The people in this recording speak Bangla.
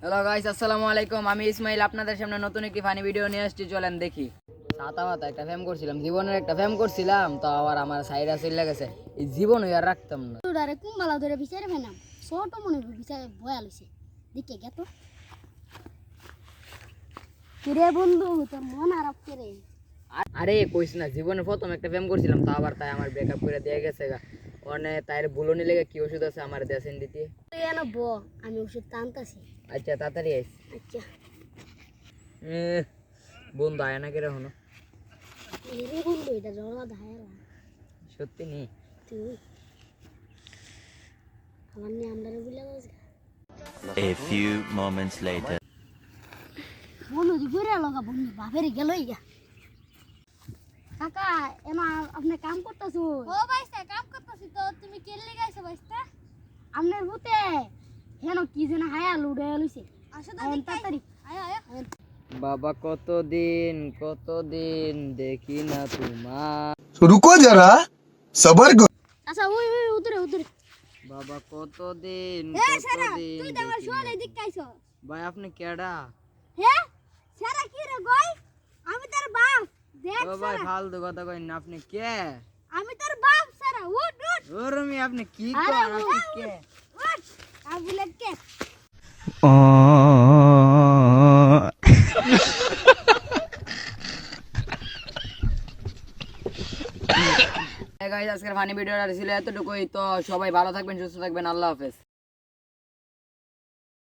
হ্যালো গাইস, আসসালামু আলাইকুম। আমি ইসমাইল আপনাদের সামনে নতুন একটি ফানি ভিডিও নিয়ে আসছি। চলেন দেখি। ছাতা মাথা একটা ফেম করছিলাম, জীবনের একটা ফেম করছিলাম, তো আবার আমার সাইডা চলে গেছে। এই জীবন আর রাখতাম না। তোরারে কুম্বালা ধরে বিচারে ফেলাম ছোট মনে বিচারে ভয়া লইছে দিকে গেত কিরে বন্ধু তোর মন আরব করে আরে কইস না, জীবনে প্রথম একটা ফেম করছিলাম, তো আবার তাই আমার ব্রেকআপ করে দিয়ে গেছে গা। ওনে তাইর বুলনি লেগে কি ওষুধ আছে আমার দেশেন দিতে। তুই এনে ব আমি ওষুধ টানতাছি। আচ্ছা তাড়াতাড়ি আইস। আচ্ছা বন্ধু আয় না কেরে হনো এরে বন্ধু এটা জলা ধায়লা সত্যি নি তুই আমার নিয়ে আমদারে বুঝলে গেছ A few moments later. বন্ধু দি ঘুরে লগা বন্ধু বাপের গেল ইয়া কাকা এমা আপনি কাম করতেছো? ও ভাইস্তা কাম করতেছি। তো তুমি কেলে গাইছো ভাইস্তা? আমনের ভূতে হেন কি যেন হায়া লুড়ে লইছে। আসো তাড়াতাড়ি আয় আয়। বাবা কতদিন দেখি না তোমার। रुको जरा सबर करो। আচ্ছা ওই ওই উতরে উতরে বাবা কতদিন তুই তো আমার শোলে দিক কাইছো। ভাই আপনি কেডা? হে সারা কি রে গই? আমি তোর বাপ দেখ ও ভাই সারা ফালতু কথা কইন না, আপনি কে? আমি তোর বাপ সারা উঠ উঠ ওরমি আপনি কি আরে করেন? আপনি উঠ, কে? উঠ আমি লেকে গাইস, আজকের ফানি ভিডিওটা ছিল এতটুকুই। তো সবাই ভালো থাকবেন, সুস্থ থাকবেন। আল্লাহ হাফেজ।